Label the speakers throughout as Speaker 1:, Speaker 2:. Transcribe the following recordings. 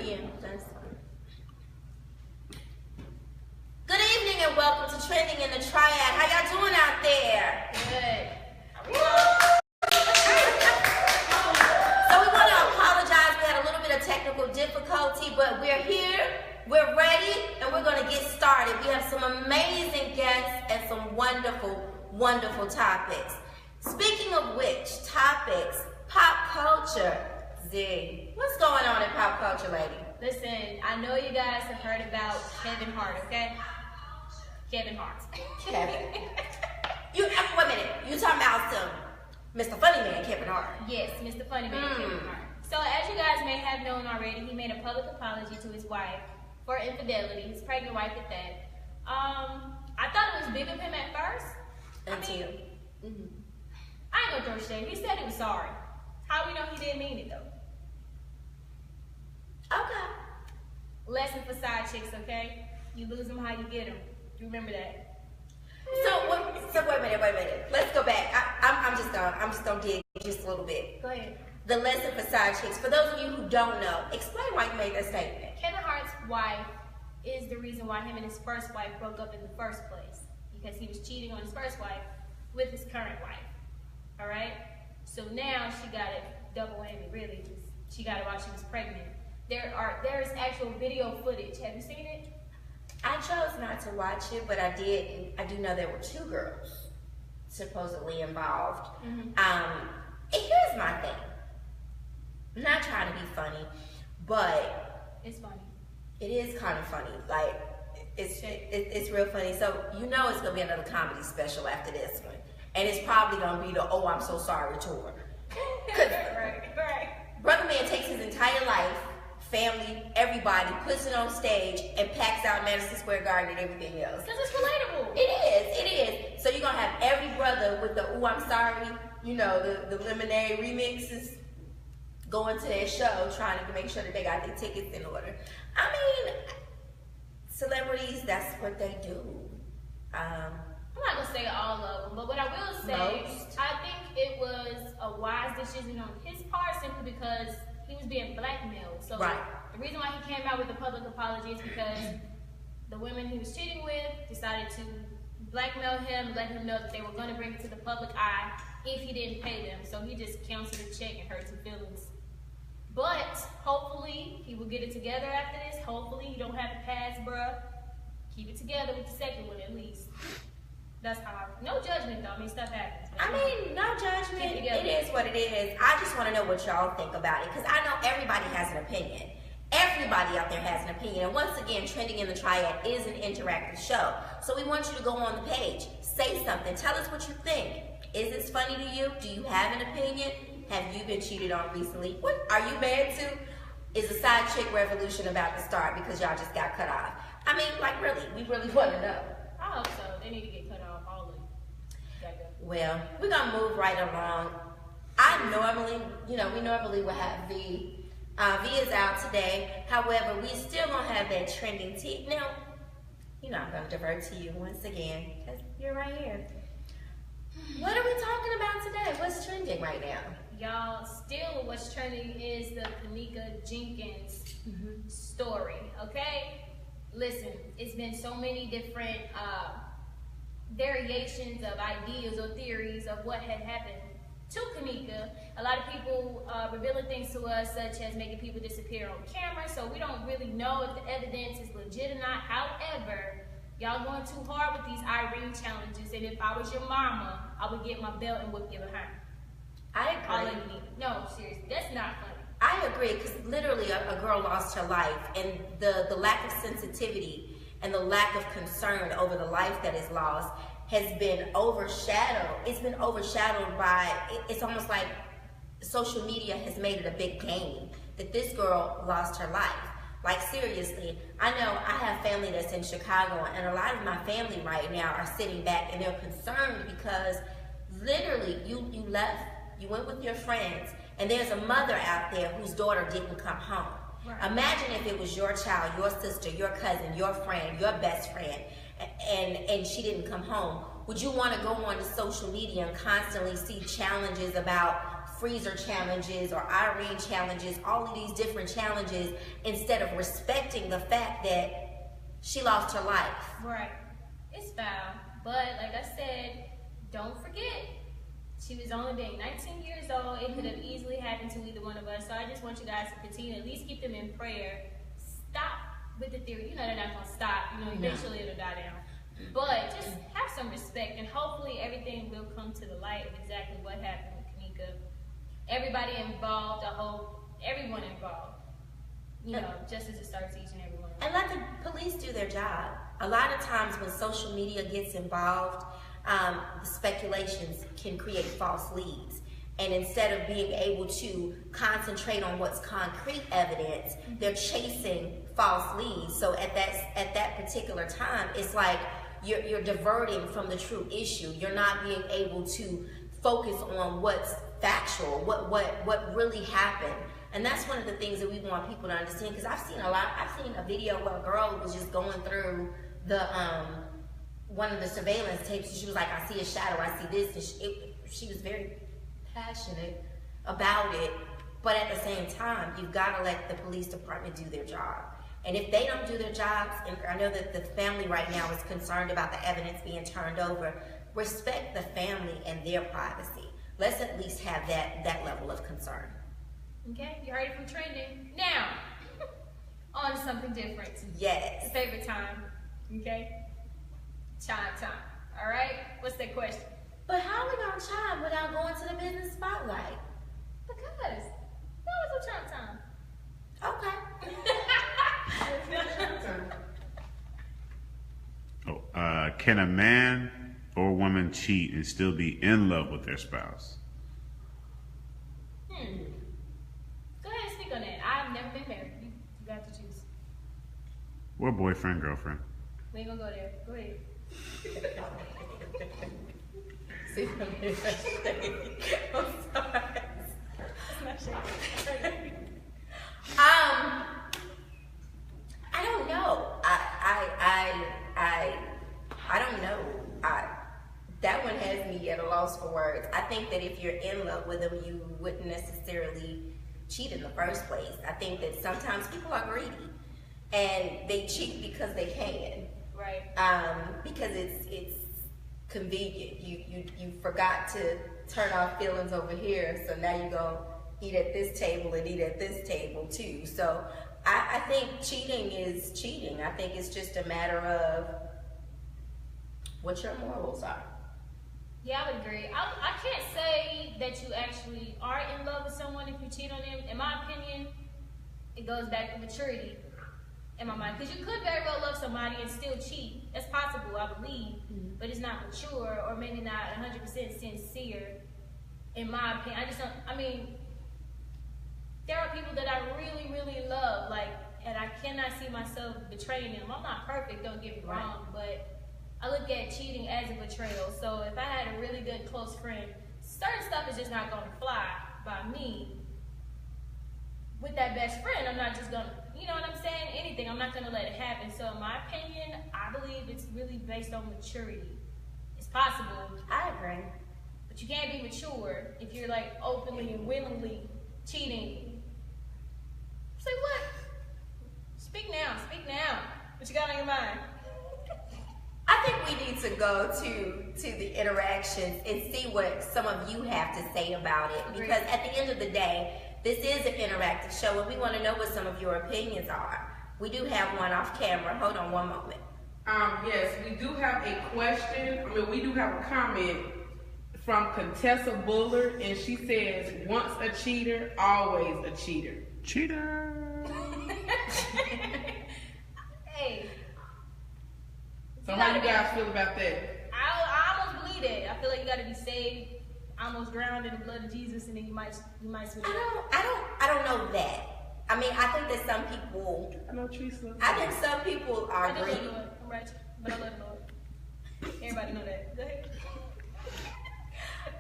Speaker 1: begin. Good evening and welcome to Trending in the Triad. How y'all doing out there?
Speaker 2: Good.
Speaker 1: So we want to apologize. We had a little bit of technical difficulty, but we're here, we're ready, and we're going to get started. We have some amazing guests and some wonderful, wonderful topics. Speaking of which, topics, pop culture. Z, what's going on in pop culture, lady?
Speaker 2: Listen, I know you guys have heard about Kevin Hart, okay? Kevin Hart.
Speaker 1: Kevin. Wait a minute. You talking about Mr. Funny Man, Kevin Hart?
Speaker 2: Yes, Mr. Funny Man, Kevin Hart. So as you guys may have known already, he made a public apology to his wife for infidelity, his pregnant wife at that. I thought it was big of him at first. I ain't gonna throw shade. He said he was sorry. How we know he didn't mean it though?
Speaker 1: Okay.
Speaker 2: Lesson for side chicks, okay? You lose them how you get them. Remember that.
Speaker 1: So wait a minute. Let's go back. I'm just gonna dig just a little bit.
Speaker 2: Go ahead.
Speaker 1: The lesson for side chicks. For those of you who don't know, explain why you made that statement.
Speaker 2: Kevin Hart's wife is the reason why him and his first wife broke up in the first place, because he was cheating on his first wife with his current wife. All right. So now she got it double whammy. Really, she got it while she was pregnant. There is actual video footage. Have you seen it?
Speaker 1: I chose not to watch it, but I do know there were two girls supposedly involved. And here's my thing. I'm not trying to be funny, but
Speaker 2: it's funny.
Speaker 1: It is kind of funny. Like it's real funny. So you know it's gonna be another comedy special after this one, and it's probably gonna be the "Oh, I'm so sorry" tour.
Speaker 2: Right.
Speaker 1: Brother Man takes his entire life, family, everybody, puts it on stage, and packs out Madison Square Garden and everything else.
Speaker 2: Because it's relatable.
Speaker 1: It is. So you're going to have every brother with the "Ooh, I'm sorry," you know, the Lemonade remixes going to their show, trying to make sure that they got their tickets in order. I mean, celebrities, that's what they do.
Speaker 2: I'm not going to say all of them, but what I will say, I think it was a wise decision on his part simply because he was being blackmailed. So the reason why he came out with a public apology is because the women he was cheating with decided to blackmail him, let him know that they were going to bring it to the public eye if he didn't pay them. So he just canceled a check and hurt some feelings. But hopefully he will get it together after this. Hopefully he don't have to pass, bruh. Keep it together with the second one at least. That's how no judgment though. I mean, stuff happens.
Speaker 1: I mean, no judgment. It is what it is. I just want to know what y'all think about it, because I know everybody has an opinion. Everybody out there has an opinion. And once again, Trending in the Triad is an interactive show. So we want you to go on the page, say something, tell us what you think. Is this funny to you? Do you have an opinion? Have you been cheated on recently? What are you mad to? Is a side chick revolution about to start because y'all just got cut off? I mean, like really, we really want to know.
Speaker 2: I hope so. They need to get cut off all of them.
Speaker 1: Well, we're gonna move right along. We normally would have V. V is out today. However, we still gonna have that trending tea. Now, you know I'm gonna divert to you once again because you're right here. What are we talking about today? What's trending right now?
Speaker 2: Y'all, still what's trending is the Kanika Jenkins story, okay? Listen, it's been so many different variations of ideas or theories of what had happened to Kanika. A lot of people revealing things to us, such as making people disappear on camera, so we don't really know if the evidence is legit or not. However, y'all going too hard with these Irene challenges, and if I was your mama, I would get my belt and whip you behind.
Speaker 1: I agree.
Speaker 2: No, seriously, that's not funny.
Speaker 1: I agree, because literally a girl lost her life, and the lack of sensitivity and the lack of concern over the life that is lost has been overshadowed. It's been overshadowed by, it's almost like social media has made it a big game that this girl lost her life. Like seriously, I know I have family that's in Chicago, and a lot of my family right now are sitting back and they're concerned because literally you left, you went with your friends, and there's a mother out there whose daughter didn't come home. Right. Imagine if it was your child, your sister, your cousin, your friend, your best friend, and she didn't come home. Would you want to go on to social media and constantly see challenges about freezer challenges or Irene challenges, all of these different challenges, instead of respecting the fact that she lost her life.
Speaker 2: Right. It's foul. But like I said, don't forget, she was only being 19 years old. It could have easily happened to either one of us. So I just want you guys to continue to at least keep them in prayer. Stop with the theory. You know they're not going to stop. You know, eventually it'll die down. But just have some respect, and hopefully everything will come to the light of exactly what happened with Kanika. Everybody involved, I hope everyone involved, you know, justice is served to each and every one.
Speaker 1: And let the police do their job. A lot of times when social media gets involved, the speculations can create false leads. And instead of being able to concentrate on what's concrete evidence, they're chasing false leads. So at that particular time, it's like you're diverting from the true issue. You're not being able to focus on what's factual, what really happened. And that's one of the things that we want people to understand, because I've seen a video where a girl was just going through the one of the surveillance tapes, and she was like, I see a shadow, I see this, and she was very passionate about it. But at the same time, you've got to let the police department do their job. And if they don't do their jobs, and I know that the family right now is concerned about the evidence being turned over, respect the family and their privacy. Let's at least have that level of concern.
Speaker 2: Okay, you heard it from Trending. Now, on to something different.
Speaker 1: Yes.
Speaker 2: Favorite time. Okay? Chime time. All right? What's that question?
Speaker 1: But how are we going to chime without going to the business spotlight?
Speaker 2: Because that was a chime time.
Speaker 1: Okay.
Speaker 3: Can a man or woman cheat and still be in love with their spouse?
Speaker 2: Go ahead and speak on that. I've never been married. You got to choose.
Speaker 3: Or boyfriend, girlfriend?
Speaker 2: We ain't gonna go there. Go ahead.
Speaker 1: I'm sorry.
Speaker 2: That's my shit.
Speaker 1: I don't know. I don't know. That one has me at a loss for words. I think that if you're in love with them, you wouldn't necessarily cheat in the first place. I think that sometimes people are greedy and they cheat because they can.
Speaker 2: Right.
Speaker 1: Because it's convenient. You forgot to turn off feelings over here, so now you go eat at this table and eat at this table too. So I think cheating is cheating. I think it's just a matter of what your morals are.
Speaker 2: Yeah, I would agree. I can't say that you actually are in love with someone if you cheat on them. In my opinion, it goes back to maturity in my mind. Because you could very well love somebody and still cheat. That's possible, I believe. But it's not mature, or maybe not 100% sincere, in my opinion. There are people that I really, really love, and I cannot see myself betraying them. I'm not perfect, don't get me wrong, but I look at cheating as a betrayal. So if I had a really good close friend, certain stuff is just not going to fly by me. With that best friend, I'm not just going to, you know what I'm saying? Anything, I'm not going to let it happen. So in my opinion, I believe it's really based on maturity. It's possible.
Speaker 1: I agree.
Speaker 2: But you can't be mature if you're openly and willingly cheating. Say what? Speak now. What you got on your mind?
Speaker 1: I think we need to go to the interactions and see what some of you have to say about it. Because at the end of the day, this is an interactive show, and we want to know what some of your opinions are. We do have one off camera. Hold on one moment.
Speaker 4: Yes, we do have a question. We do have a comment from Contessa Bullard, and she says, once a cheater, always a cheater.
Speaker 3: Cheater!
Speaker 2: Hey.
Speaker 4: So how you guys feel about that?
Speaker 2: I almost believe that. I feel like you got to be saved, almost drowned in the blood of Jesus, and then you might switch up.
Speaker 1: I don't know that. I think that some people.
Speaker 4: I know Teresa.
Speaker 1: I think some people are
Speaker 2: I
Speaker 1: greedy.
Speaker 2: Lord. I'm right, but I love the Lord. Everybody know that. Go ahead.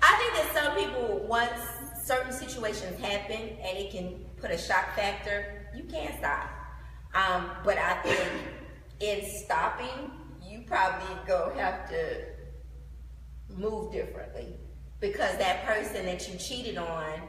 Speaker 1: I think that some people, once certain situations happen and it can put a shock factor, you can't stop. But I think in stopping, you probably go have to move differently. because that person that you cheated on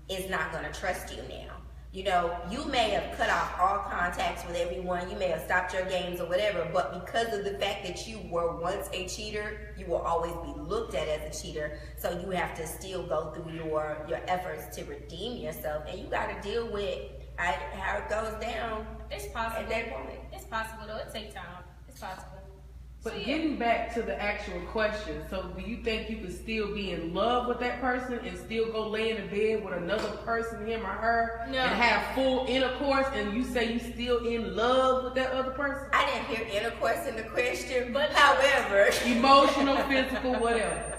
Speaker 1: is not going to trust you now. You know, you may have cut off all contacts with everyone, you may have stopped your games or whatever, but because of the fact that you were once a cheater, you will always be looked at as a cheater. So you have to still go through your efforts to redeem yourself, and you got to deal with how it goes down.
Speaker 2: It's possible.
Speaker 1: At that point.
Speaker 2: It's possible though. It takes time. It's possible.
Speaker 4: But
Speaker 2: So, yeah.
Speaker 4: getting back to the actual question, so do you think you could still be in love with that person and still go lay in the bed with another person, him or her,
Speaker 2: No.
Speaker 4: and have full intercourse, and you say you still in love with that other person?
Speaker 1: I didn't hear intercourse in the question,
Speaker 2: But-
Speaker 1: however,
Speaker 4: Emotional, physical, whatever.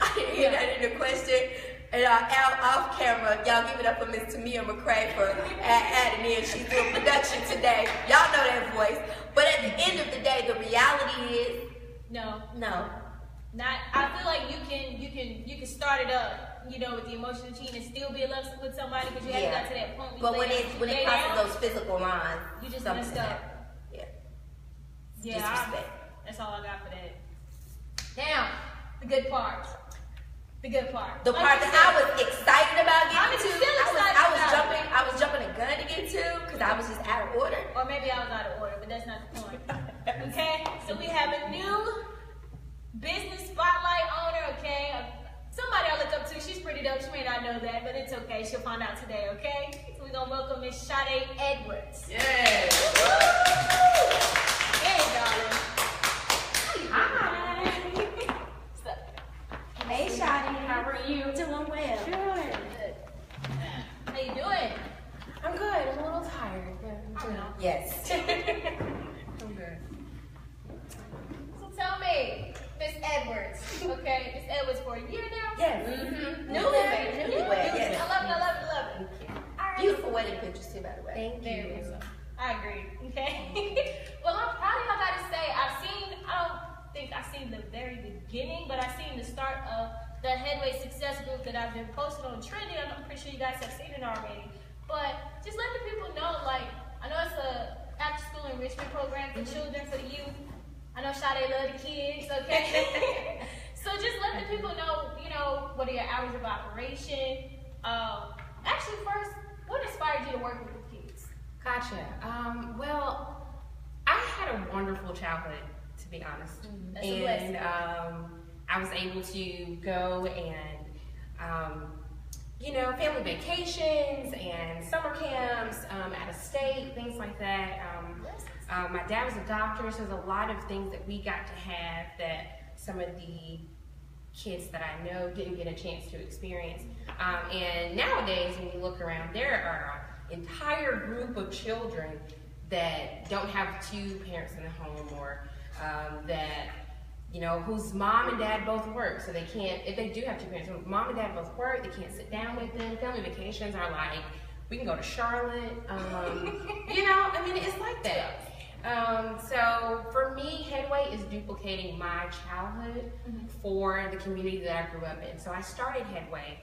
Speaker 1: I didn't hear that in the question. And out off camera, y'all give it up for Miss Tamia McCray for adding in. She's doing production today. Y'all know that voice. But at the end of the day, the reality is
Speaker 2: No.
Speaker 1: no.
Speaker 2: Not. I feel like you can start it up, you know, with the emotional cheating and still be in love with somebody, because you haven't got to that point.
Speaker 1: But when it
Speaker 2: lay
Speaker 1: crosses
Speaker 2: down,
Speaker 1: those physical lines,
Speaker 2: you just
Speaker 1: something's
Speaker 2: messed up.
Speaker 1: happened. Yeah.
Speaker 2: Yeah,
Speaker 1: Disrespect.
Speaker 2: that's all I got for that. Now, the good part. The good part.
Speaker 1: The
Speaker 2: Like
Speaker 1: part
Speaker 2: you
Speaker 1: that
Speaker 2: said,
Speaker 1: I was excited about
Speaker 2: I'm
Speaker 1: getting to,
Speaker 2: still
Speaker 1: I
Speaker 2: excited
Speaker 1: was
Speaker 2: about
Speaker 1: jumping, I was jumping a gun to get to because I was just out of order.
Speaker 2: Or maybe I was out of order, but that's not the point. Okay? So we have a new business spotlight owner, okay? Somebody I look up to. She's pretty dope. She may not know that, but it's okay. She'll find out today, okay? So we're going to welcome Miss Sade Edwards.
Speaker 4: Yes.
Speaker 2: Hey, darling.
Speaker 1: Hi.
Speaker 2: What's up?
Speaker 1: Hey, Shadi. How are you? Doing well.
Speaker 2: Good. How you doing?
Speaker 5: I'm good. I'm a little tired, but I'm good.
Speaker 1: Yes.
Speaker 5: I'm good.
Speaker 2: So tell me, Miss Edwards, okay? Miss Edwards for a year now?
Speaker 1: Yes.
Speaker 2: Mm-hmm.
Speaker 1: Newlywed, yes.
Speaker 2: I love it, I love it, I love it. All right.
Speaker 1: Beautiful wedding pictures too, by the way.
Speaker 5: Thank
Speaker 2: Very
Speaker 5: you.
Speaker 2: much so. I agree. Okay. Well, I'm proud of y'all. I gotta say, I don't think I've seen the very beginning, but I've seen the start of the Headway Success Group that I've been posting on Triad. I'm pretty sure you guys have seen it already. But just let the people know, like, I know it's a after-school enrichment program for children, for the youth. I know Sade love the kids, okay? So just let the people know, you know, what are your hours of operation. Actually, first, what inspired you to work with the kids?
Speaker 5: Gotcha. Well, I had a wonderful childhood, to be honest.
Speaker 2: That's a blessing.
Speaker 5: And I was able to go and, you know, family vacations and summer camps, out of state, things like that. My dad was a doctor, so there's a lot of things that we got to have that some of the kids that I know didn't get a chance to experience. And nowadays, when you look around, there are an entire group of children that don't have two parents in the home, or that, you know, whose mom and dad both work, so they can't, if they do have two parents, mom and dad both work, they can't sit down with them. Family vacations are like, we can go to Charlotte, you know, I mean, it's like that. So for me, Headway is duplicating my childhood for the community that I grew up in. So I started Headway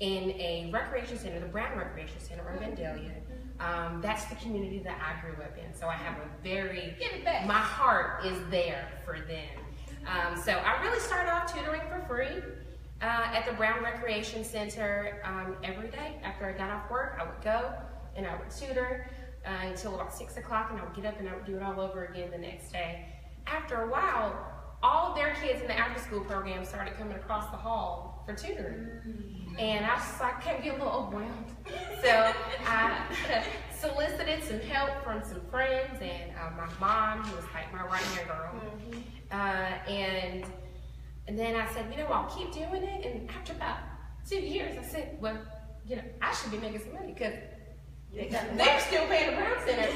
Speaker 5: in a recreation center, the Brown Recreation Center in Vandalia. That's the community that I grew up in. So I have a very,
Speaker 2: Give it back.
Speaker 5: my heart is there for them. So I really started off tutoring for free at the Brown Recreation Center every day. After I got off work, I would go and I would tutor until about 6 o'clock, and I would get up and I would do it all over again the next day. After a while, all of their kids in the after-school program started coming across the hall for tutoring. And I was just like, kept getting a little overwhelmed. So I solicited some help from some friends and my mom, who was like my right-hand girl. And then I said, you know, I'll keep doing it. And after about 2 years, I said, well, you know, I should be making some money because they're still paying the Brown Center.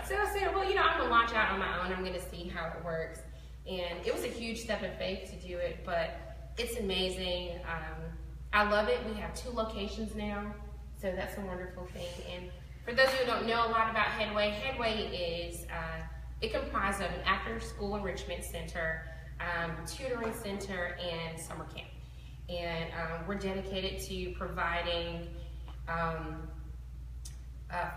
Speaker 5: So I said, well, you know, I'm going to launch out on my own. I'm going to see how it works. And it was a huge step of faith to do it, but it's amazing. I love it. We have 2 locations now, so that's a wonderful thing. And for those who don't know a lot about Headway, Headway is, it comprises of an after-school enrichment center, tutoring center, and summer camp. And we're dedicated to providing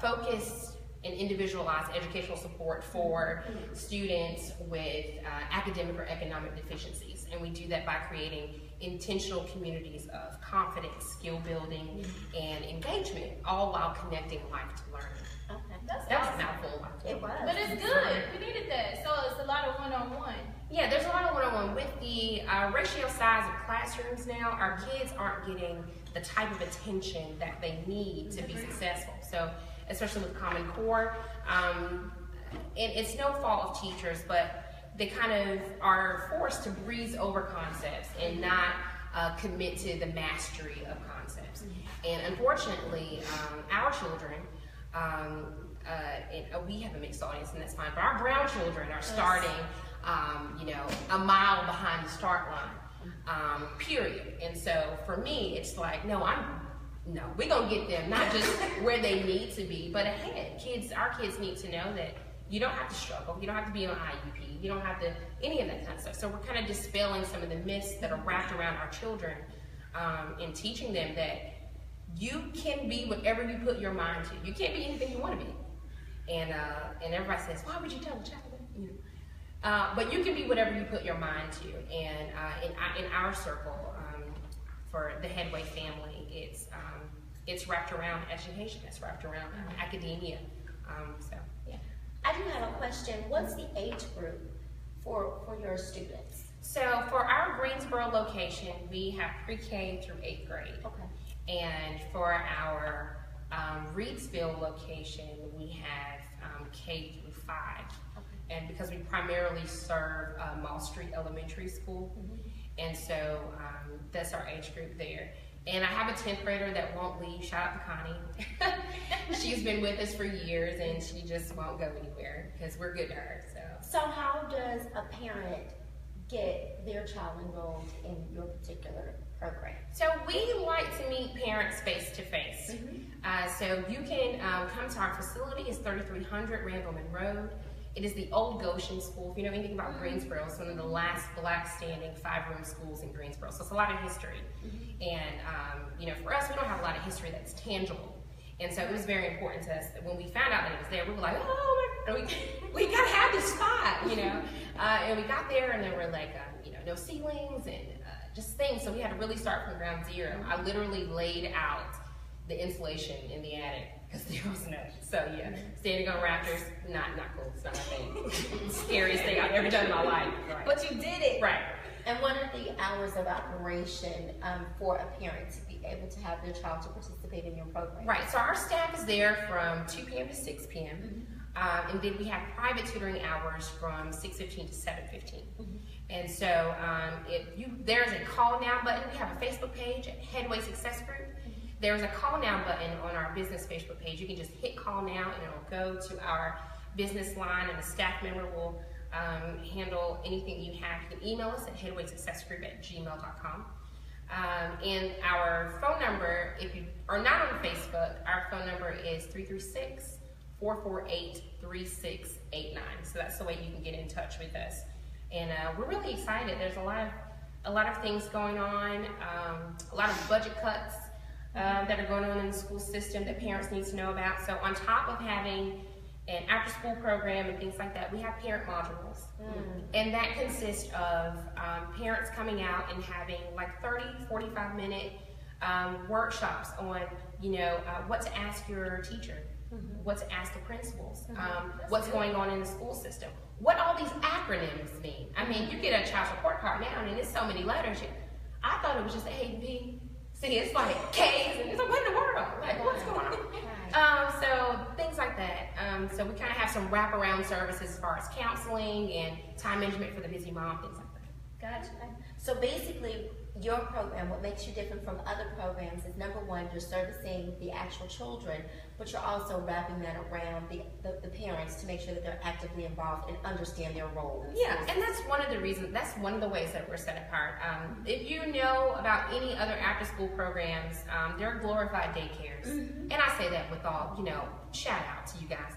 Speaker 5: focused and individualized educational support for students with academic or economic deficiencies. And we do that by creating intentional communities of confidence, skill building, and engagement, all while connecting life to learning.
Speaker 1: Okay.
Speaker 5: That was a mouthful.
Speaker 1: It was.
Speaker 2: But it's good. We needed that. So it's a lot of one-on-one.
Speaker 5: Yeah, there's a lot of one-on-one. With the ratio size of classrooms now, our kids aren't getting the type of attention that they need to be successful. So, especially with Common Core, and it's no fault of teachers, but they kind of are forced to breeze over concepts and not commit to the mastery of concepts. And unfortunately, our children, and we have a mixed audience, and that's fine, but our brown children are starting, a mile behind the start line, period. And so for me, it's like, we're gonna get them not just where they need to be, but ahead. Our kids need to know that you don't have to struggle, you don't have to be on IUP, you don't have to, any of that kind of stuff. So we're kind of dispelling some of the myths that are wrapped around our children, and teaching them that you can be whatever you put your mind to. You can't be anything you want to be. And everybody says, why would you tell a child that? But you can be whatever you put your mind to. And in our circle, for the Headway family, it's wrapped around education. It's wrapped around academia. So yeah.
Speaker 1: I do have a question. What's the age group for your students?
Speaker 5: So for our Greensboro location, we have pre-K through 8th grade. Okay. And for our Reedsville location, we have K through 5. Okay. And because we primarily serve Mall Street Elementary School, and so that's our age group there. And I have a 10th grader that won't leave. Shout out to Connie. She's been with us for years, and she just won't go anywhere because we're good to her.
Speaker 1: So how does a parent get their child enrolled in your particular program?
Speaker 5: So we like to meet parents face to face. So you can come to our facility. It's 3300 Randleman Road. It is the old Goshen School. If you know anything about Greensboro, it's one of the last black standing 5-room schools in Greensboro. So it's a lot of history. And for us, we don't have a lot of history that's tangible. And so it was very important to us that when we found out that it was there, we were like, oh my God, we gotta have this spot, and we got there, and there were like, no ceilings and just things. So we had to really start from ground zero. I literally laid out the insulation in the attic because there was none. So yeah, standing on rafters, not cool. It's not my thing. Scariest thing I've ever done in my life. Right.
Speaker 1: But you did it.
Speaker 5: Right.
Speaker 1: And what are the hours of operation for a parent to be able to have their child to participate in your program?
Speaker 5: Right, so our staff is there from 2 p.m. to 6 p.m. And then we have private tutoring hours from 6:15 to 7:15. And so there's a call now button. We have a Facebook page at Headway Success Group. There's a call now button on our business Facebook page. You can just hit call now, and it'll go to our business line, and a staff member will handle anything you have. You can email us at headwaysuccessgroup@gmail.com. And our phone number, if you are not on Facebook, our phone number is 336-448-3689. So that's the way you can get in touch with us. And we're really excited. There's a lot of things going on, a lot of budget cuts that are going on in the school system that parents need to know about. So on top of having an after-school program and things like that, we have parent modules. And that consists of parents coming out and having like 30, 45-minute workshops on, what to ask your teacher, what to ask the principals, what's going on in the school system, what all these acronyms mean. I mean, you get a child support card now, and it's so many letters. I thought it was just A and B. See, it's like K's, and it's like, what in the world? Like, what's going on? So things like that. So we kind of have some wraparound services as far as counseling and time management for the busy mom, things like that.
Speaker 1: Gotcha. So basically, your program, what makes you different from other programs is, number one, you're servicing the actual children, but you're also wrapping that around the parents to make sure that they're actively involved and understand their role in the
Speaker 5: Yeah, and that's one of the reasons, that's one of the ways that we're set apart. If you know about any other after-school programs, they're glorified daycares. And I say that with all, shout out to you guys.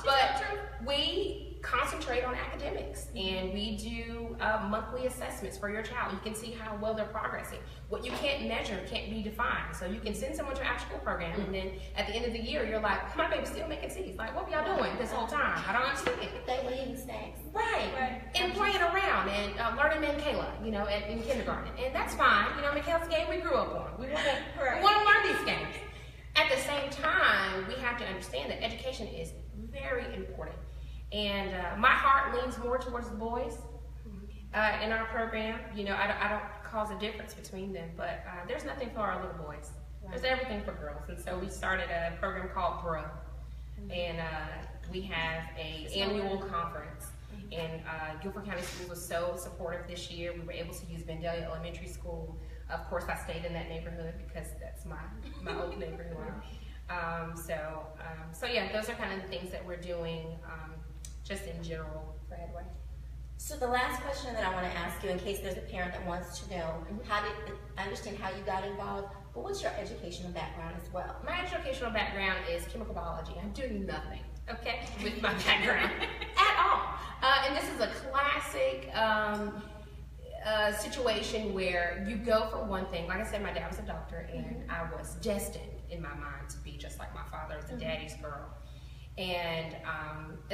Speaker 5: But we concentrate on academics, and we do monthly assessments for your child. You can see how well they're progressing. What you can't measure can't be defined. So you can send someone to our after school program, and then at the end of the year, you're like, my baby's still making C's. Like, what were y'all doing this whole time? I don't understand.
Speaker 1: They were eating snacks.
Speaker 5: Right. And playing around and learning Michaela, you know, in kindergarten. And that's fine. You know, Michaela's game we grew up on. We want to learn these games. At the same time, we have to understand that education is very important. And my heart leans more towards the boys in our program. You know, I don't cause a difference between them, but there's nothing for our little boys. There's everything for girls. And so we started a program called BRO. And we have an annual conference. And Guilford County Schools was so supportive this year. We were able to use Vandalia Elementary School. Of course, I stayed in that neighborhood because that's my old neighborhood. So yeah, those are kind of the things that we're doing just in general for Headway.
Speaker 1: So the last question that I want to ask you, in case there's a parent that wants to know, I understand how you got involved, but what's your educational background as well?
Speaker 5: My educational background is chemical biology. I'm doing nothing, okay, with my background at all. And this is a classic situation where you go for one thing. Like I said, my dad was a doctor, and I was destined in my mind to be just like my father, as a daddy's girl. And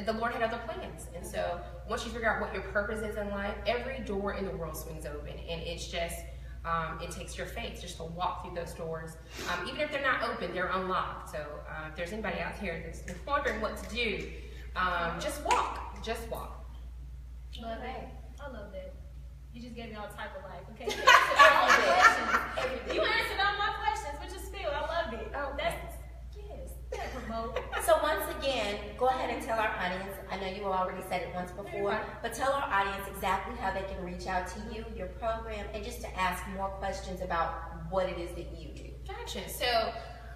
Speaker 5: the Lord had other plans. And so once you figure out what your purpose is in life, every door in the world swings open. And it's just, it takes your faith just to walk through those doors. Even if they're not open, they're unlocked. So if there's anybody out here that's wondering what to do, just walk. Just walk.
Speaker 2: Love that. I love that. You just gave me all type of life, okay? You answered all my questions. You answered all my questions, which is still, I love it.
Speaker 5: Oh,
Speaker 2: that's, yes, that promote.
Speaker 1: So once again, go ahead and tell our audience, I know you already said it once before, but tell our audience exactly how they can reach out to you, your program, and just to ask more questions about what it is that you do.
Speaker 5: Gotcha. So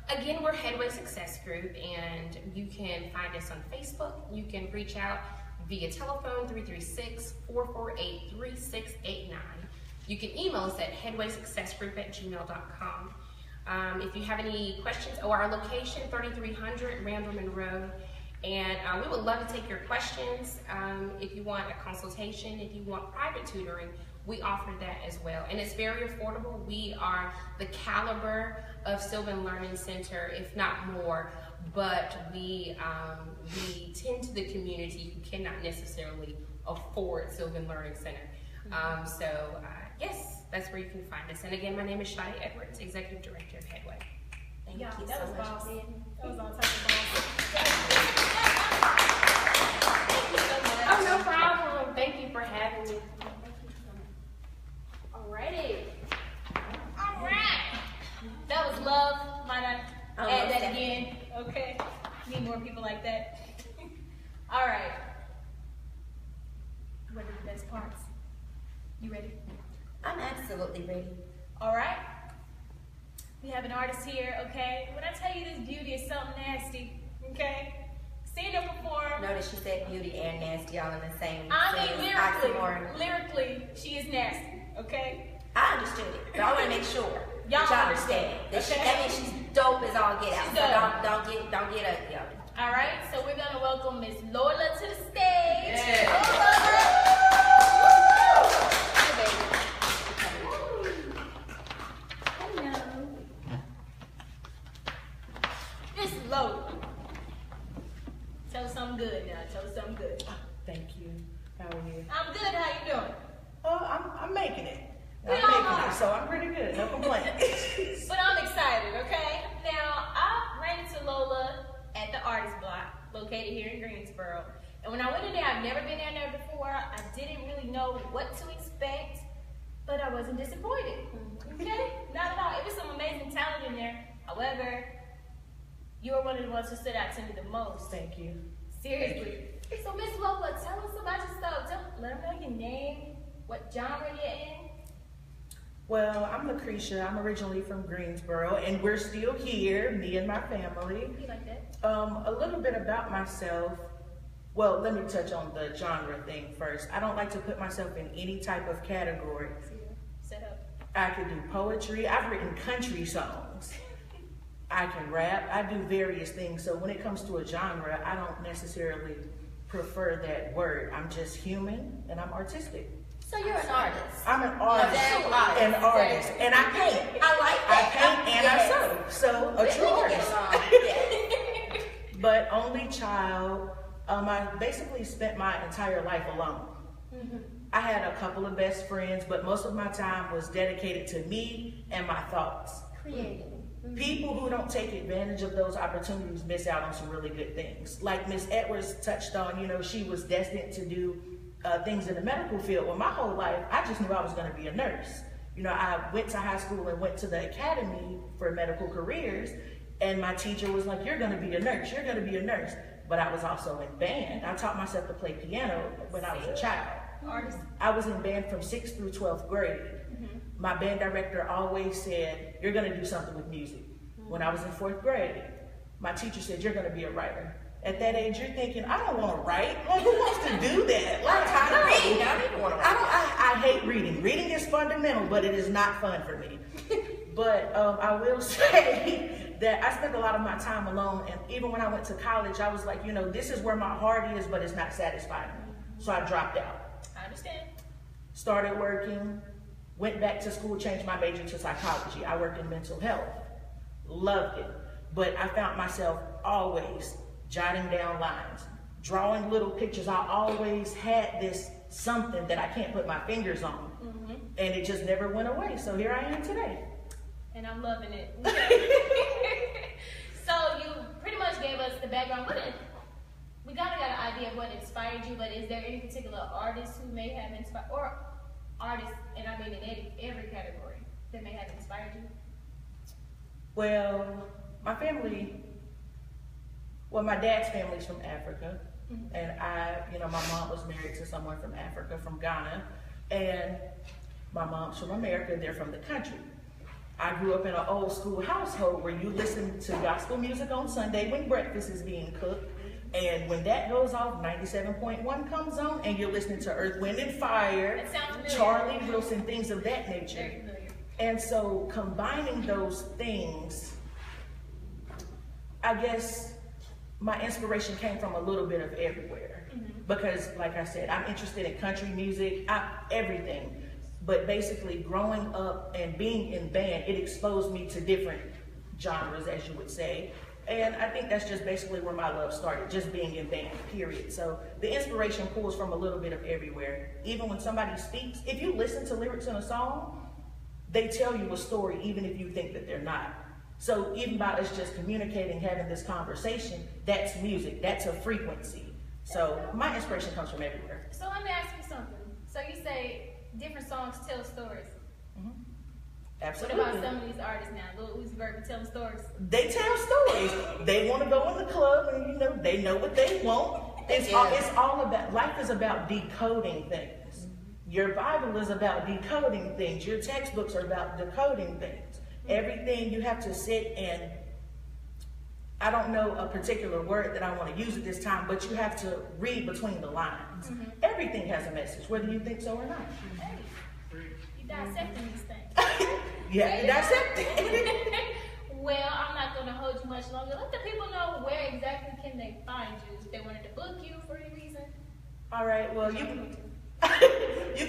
Speaker 5: again, we're Headway Success Group, and you can find us on Facebook. You can reach out via telephone 336-448-3689. You can email us at headwaysuccessgroup@gmail.com. If you have any questions, our location, 3300 Randall Monroe, and we would love to take your questions. If you want a consultation, if you want private tutoring, we offer that as well. And it's very affordable. We are the caliber of Sylvan Learning Center, if not more, but we tend to the community who cannot necessarily afford Sylvan Learning Center. Yes, that's where you can find us. And again, my name is Shadi Edwards, Executive Director of Headway.
Speaker 1: Thank you
Speaker 2: that
Speaker 1: so
Speaker 2: was
Speaker 1: much.
Speaker 2: boss. That was all type of boss. Thank you so much.
Speaker 5: Oh, no problem. Thank you for having me.
Speaker 2: Alrighty. Alright. That was love. Might I add that again? Okay. Need more people like that. Alright. What are the best parts? You ready?
Speaker 1: I'm absolutely ready.
Speaker 2: Alright. We have an artist here, okay? When I tell you this beauty is something nasty, okay? Seeing her perform.
Speaker 1: Notice she said beauty and nasty all in the same.
Speaker 2: I mean, lyrically, she is nasty, okay?
Speaker 1: I understood it, but I want to make sure
Speaker 2: Y'all
Speaker 1: that y'all understand. That,
Speaker 2: okay?
Speaker 1: that means she's dope as all get out.
Speaker 2: She's
Speaker 1: So
Speaker 2: dope.
Speaker 1: don't get up, yo.
Speaker 2: All right, so we're gonna welcome Miss Lola to the stage.
Speaker 4: Yeah.
Speaker 2: Hello. Miss Lola. Tell us something good now. Tell us something good.
Speaker 6: Thank you. How are you?
Speaker 2: I'm good. How you doing?
Speaker 6: Oh, I'm making it.
Speaker 2: We
Speaker 6: I'm
Speaker 2: all
Speaker 6: making
Speaker 2: are.
Speaker 6: it, so I'm pretty good. No complaints.
Speaker 2: But I'm excited, okay? Now, I ran into Lola at the Artist Block, located here in Greensboro. And when I went in there, I've never been down there before. I didn't really know what to expect, but I wasn't disappointed. Okay? Not at all. It was some amazing talent in there. However, you were one of the ones who stood out to me the most.
Speaker 6: Thank you.
Speaker 2: Seriously. So, Miss Lola, tell us about yourself. Let them know your name, what genre you're in.
Speaker 6: Well, I'm Lucretia. I'm originally from Greensboro, and we're still here, me and my family.
Speaker 2: You like that?
Speaker 6: A little bit about myself. Well, let me touch on the genre thing first. I don't like to put myself in any type of category.
Speaker 2: Set up.
Speaker 6: I can do poetry. I've written country songs. I can rap. I do various things. So when it comes to a genre, I don't necessarily prefer that word. I'm just human and I'm artistic.
Speaker 1: So you're an artist.
Speaker 6: I'm an artist. An artist. And I paint.
Speaker 1: I like that.
Speaker 6: I paint and I sew. So a true artist. But only child. I basically spent my entire life alone. Mm-hmm. I had a couple of best friends, but most of my time was dedicated to me and my thoughts.
Speaker 1: Creating.
Speaker 6: Mm-hmm. People who don't take advantage of those opportunities miss out on some really good things. Like Miss Edwards touched on, she was destined to do things in the medical field. Well, my whole life, I just knew I was going to be a nurse. I went to high school and went to the academy for medical careers, and my teacher was like, you're going to be a nurse, you're going to be a nurse. But I was also in band. I taught myself to play piano when I was a child.
Speaker 2: Artist.
Speaker 6: I was in band from 6th through 12th grade. Mm-hmm. My band director always said, you're going to do something with music. Mm-hmm. When I was in 4th grade, my teacher said, you're going to be a writer. At that age, you're thinking, I don't want to write. Like, who wants to do that? Like, I hate reading. Reading is fundamental, but it is not fun for me. But I will say that I spent a lot of my time alone, and even when I went to college, I was like, this is where my heart is, but it's not satisfying. So I dropped out.
Speaker 2: I understand.
Speaker 6: Started working, went back to school, changed my major to psychology. I worked in mental health. Loved it. But I found myself always jotting down lines, drawing little pictures. I always had this something that I can't put my fingers on. Mm-hmm. And it just never went away. So here I am today.
Speaker 2: And I'm loving it. So you pretty much gave us the background. We got an idea of what inspired you, but is there any particular artist who may have inspired, or artists, and I mean in every category, that may have inspired you?
Speaker 6: Well, my dad's family's from Africa. Mm-hmm. And my mom was married to someone from Africa, from Ghana. And my mom's from America, they're from the country. I grew up in an old school household where you listen to gospel music on Sunday when breakfast is being cooked. And when that goes off, 97.1 comes on, and you're listening to Earth, Wind, and Fire, Charlie Wilson, things of that nature. And so combining those things, I guess my inspiration came from a little bit of everywhere. Mm-hmm. Because, like I said, I'm interested in country music, everything. But basically, growing up and being in band, it exposed me to different genres, as you would say. And I think that's just basically where my love started, just being in band, period. So the inspiration pulls from a little bit of everywhere. Even when somebody speaks, if you listen to lyrics in a song, they tell you a story, even if you think that they're not. So even by us just communicating, having this conversation, that's music, that's a frequency. So my inspiration comes from everywhere.
Speaker 2: So let me ask you something. So you say different songs tell stories. Mm-hmm.
Speaker 6: Absolutely.
Speaker 2: What about some of these artists now? Lil Uzi Vert be telling stories.
Speaker 6: They tell stories. They want to go in the club and they know what they want. It's all about, life is about decoding things. Mm-hmm. Your Bible is about decoding things. Your textbooks are about decoding things. Mm-hmm. Everything you have to sit and, I don't know a particular word that I want to use at this time, but you have to read between the lines. Mm-hmm. Everything has a message, whether you think so or not.
Speaker 2: Hey, you dissecting these things.
Speaker 6: Yeah, dissect it.
Speaker 2: Well, I'm not going to hold you much longer. Let the people know where exactly can they find you if they wanted to book you for any reason.
Speaker 6: All right, well, you can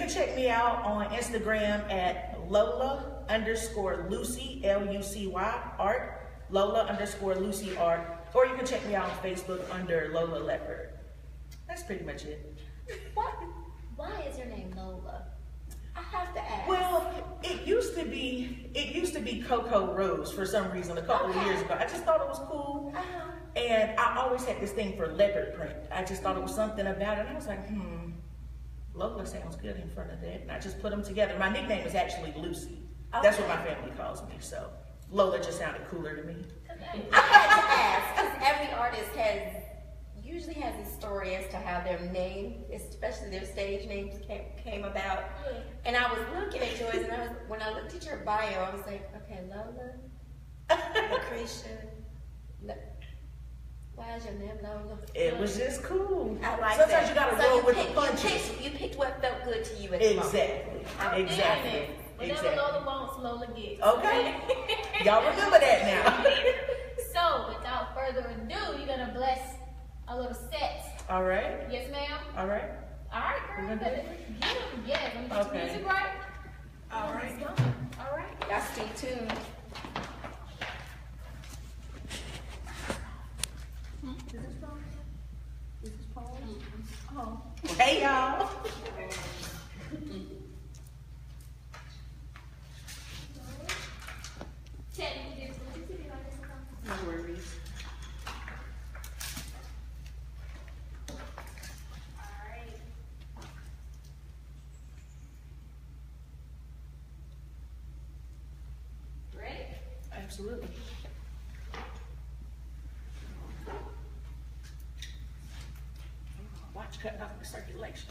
Speaker 6: check me out on Instagram at Lola_Lucy, Lucy art. Lola_Lucy art, or you can check me out on Facebook under Lola Leopard. That's pretty much it.
Speaker 1: Why is your name Lola? I have to ask.
Speaker 6: Well, it used to be Coco Rose for some reason a couple of years ago. I just thought it was cool. And I always had this thing for leopard print. I just thought it was something about it. I was like, Lola sounds good in front of that. And I just put them together. My nickname is actually Lucy. That's what my family calls me, so Lola just sounded cooler to me.
Speaker 1: I had to ask, because every artist usually has a story as to how their name, especially their stage names, came about. And I was looking at yours, and when I looked at your bio, I was like, okay, Lola, Lucretia, why is your name Lola?
Speaker 6: It was just cool.
Speaker 1: I like
Speaker 6: Sometimes
Speaker 1: that.
Speaker 6: you gotta roll with the punches.
Speaker 1: You picked what felt good to you at the moment.
Speaker 6: Exactly.
Speaker 2: Whatever Lola wants, Lola gets.
Speaker 6: Okay. Y'all remember that now.
Speaker 2: So, without further ado, you're going to bless a little set
Speaker 6: All right.
Speaker 2: Yes, ma'am.
Speaker 6: All right.
Speaker 2: All right, girl.
Speaker 6: We're gonna do it?
Speaker 2: Yes. Let me get the music right.
Speaker 6: All right.
Speaker 2: All right.
Speaker 1: Y'all stay tuned.
Speaker 6: Oh. Hey, y'all. No worries.
Speaker 2: Ready?
Speaker 6: Absolutely. Watch cutting off the circulation.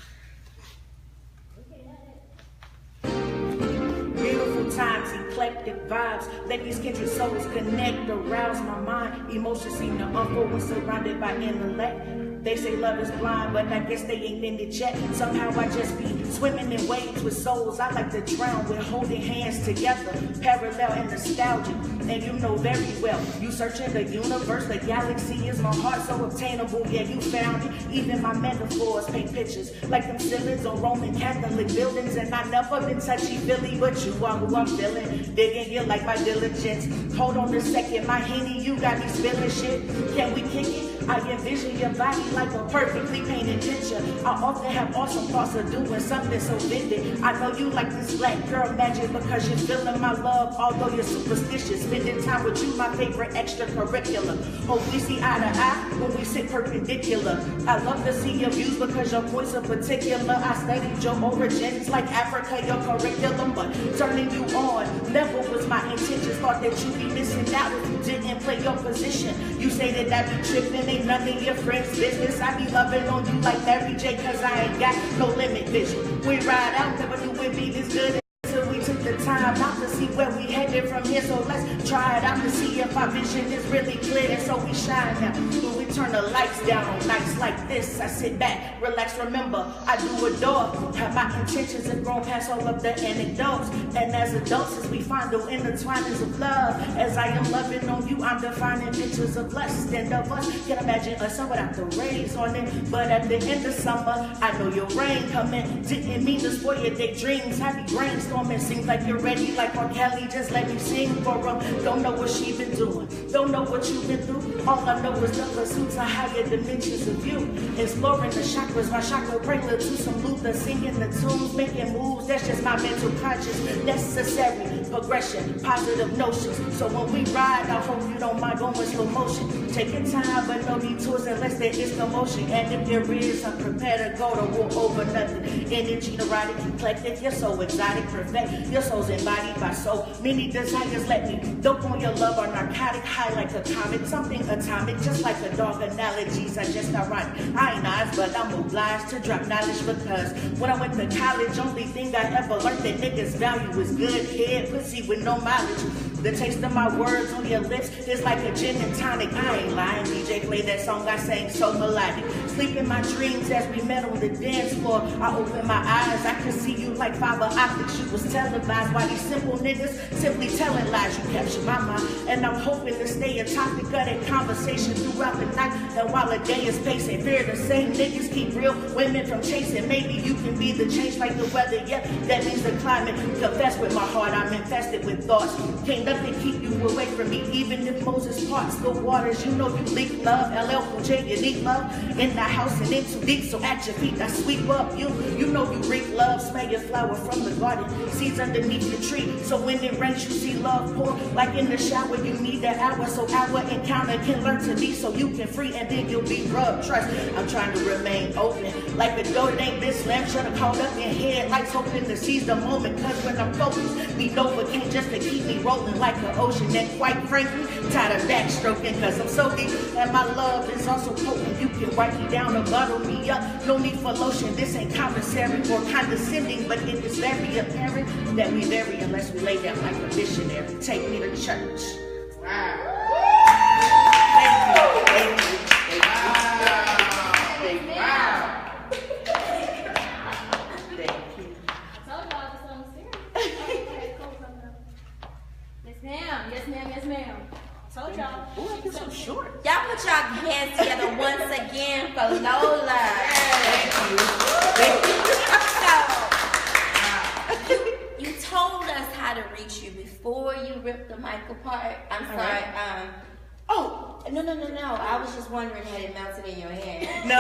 Speaker 6: Beautiful times, eclectic vibes. Let these kindred souls connect, arouse my mind. Emotions seem to unfold when surrounded by intellect. They say love is blind, but I guess they ain't in it yet. Somehow I just be swimming in waves with souls. I like to drown with holding hands together, parallel and nostalgic. And you know very well, you searching the universe, the galaxy is my heart so obtainable. Yeah, you found it. Even my metaphors paint pictures like them ceilings on Roman Catholic buildings. And I never been touchy-feely, but you are who I'm feeling. Digging you like my diligence. Hold on a second, my Henny, you got me spilling shit. Can we kick it? I envision your body like a perfectly painted picture. I often have awesome thoughts of doing something so vivid. I know you like this black girl magic because you're feeling my love, although you're superstitious. Spending time with you, my favorite extracurricular. Hope we see eye to eye when we sit perpendicular. I love to see your views because your points are particular. I studied your origins like Africa, your curriculum, but turning you on never was my intentions. Thought that you'd be missing out if you didn't play your position. You say that I be tripping, ain't none of your friends' business. I be loving on you like Mary J, cause I ain't got no limit vision. We ride out, never knew we'd be this good until we took the time out to see where we headed from here. So let's try it out to see if our vision is really clear. And so we shine now. When we turn the lights down on nights like this, I sit back, relax, remember, I do adore. Have my intentions have grown past all of the anecdotes. And as adults, as we find the intertwinings of love, as I am loving on you, I'm defining pictures of lust and of us. Can't imagine a sun without the rays on it. But at the end of summer, I know your rain coming. Didn't mean to spoil your day dreams. Happy brainstorming. Seems like you're ready like R. Kelly. Just let me sing for them. Don't know what she been doing. Don't know what you've been through. All I know is the pursuit to higher dimensions of you. Exploring the chakras, my chakra regular to some Luther. Singing the tunes, making moves. That's just my mental conscious. Necessary progression, positive notions. So when we ride, I hope you don't mind going slow motion. Taking time, but no detours unless there is commotion. And if there is, I'm prepared to go to war over nothing. Energy neurotic, eclectic, you're so exotic, perfect. Your soul's embodied by so many desires. Let me dope on your love or narcotic, high like a comet, something atomic, just like a dog. Analogies are just ironic. I ain't nice, but I'm obliged to drop knowledge because when I went to college, only thing I ever learned that niggas value is good head, pussy with no mileage. The taste of my words on your lips is like a gin and tonic. I ain't lying, DJ played that song I sang so melodic. Sleep in my dreams as we met on the dance floor. I open my eyes, I can see you like fiber optics. You was televised by these simple niggas simply telling lies. You captured my mind, and I'm hoping to stay a topic of that conversation throughout the night. And while the day is pacing, fear the same niggas keep real women from chasing. Maybe you can be the change like the weather. Yeah, that means the climate. Confess with my heart, I'm infested with thoughts. Can't nothing keep you away from me, even if Moses parts the waters. You know you leak love, LL Cool J, you need love in the house and in too deep. So at your feet, I sweep up you. You know you reap love, smell your flower from the garden, seeds underneath your tree. So when it rains, you see love pour like in the shower. You need that hour, so our encounter can learn to be, so you can free and then you'll be rubbed. Trust, I'm trying to remain open, like the door that ain't been slammed. Should've called up in headlights, hoping to seize the moment. Cause when I'm focused, be Novocaine just to keep me rolling like the ocean. And quite frankly, tired of backstroking, cause I'm so deep and my love is also potent. You can wipe me down or bottle me up, no need for lotion. This ain't commissary or condescending, but it is very apparent that we vary unless we lay down like a missionary. Take me to church. Wow. Thank you. Thank you. Thank you. Wow. Thank you.
Speaker 2: I told y'all this was serious. Okay, cool. Yes, ma'am. Yes, ma'am. Yes, ma'am. I told y'all.
Speaker 6: Ooh, I feel so short.
Speaker 1: Y'all put y'all hands together once again for Lola. before you rip the mic apart, I'm
Speaker 6: All
Speaker 1: sorry.
Speaker 6: right.
Speaker 1: No. I was just wondering, had it melted in your hand?
Speaker 6: No.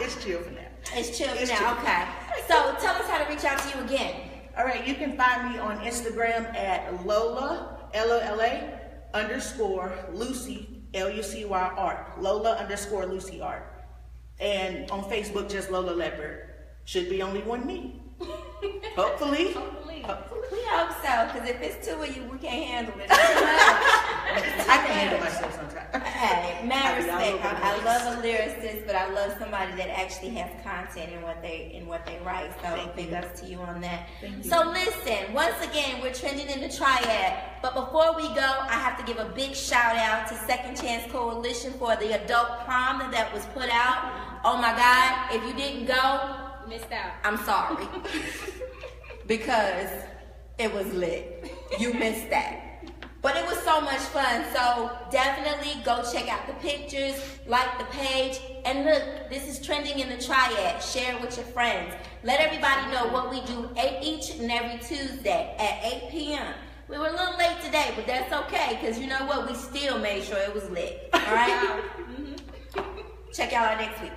Speaker 6: It's chill for now.
Speaker 1: It's chill
Speaker 6: It's
Speaker 1: now.
Speaker 6: chill.
Speaker 1: Okay. So tell us how to reach out to you again.
Speaker 6: All right, you can find me on Instagram at Lola, Lola _ Lucy, Lucy art. Lola _ Lucy art. And on Facebook, just Lola Leopard. Should be only one me. Hopefully.
Speaker 1: We hope so, because if it's two of you, we can't handle it. It's too much.
Speaker 6: I can handle myself sometimes.
Speaker 1: Hey, mad
Speaker 6: I be all
Speaker 1: respect.
Speaker 6: over the
Speaker 1: I
Speaker 6: place.
Speaker 1: love a lyricist, but I love somebody that actually has content in what they write. So big ups to you on that.
Speaker 6: Thank you.
Speaker 1: So listen, once again, we're trending in the Triad. But before we go, I have to give a big shout out to Second Chance Coalition for the adult prom that was put out. Oh my God, if you didn't go,
Speaker 2: Missed out.
Speaker 1: I'm sorry. Because it was lit. You missed that. But it was so much fun. So definitely go check out the pictures, like the page, and look, this is trending in the Triad. Share it with your friends. Let everybody know what we do each and every Tuesday at 8 p.m. We were a little late today, but that's okay, because you know what? We still made sure it was lit. All right? Check out our next week.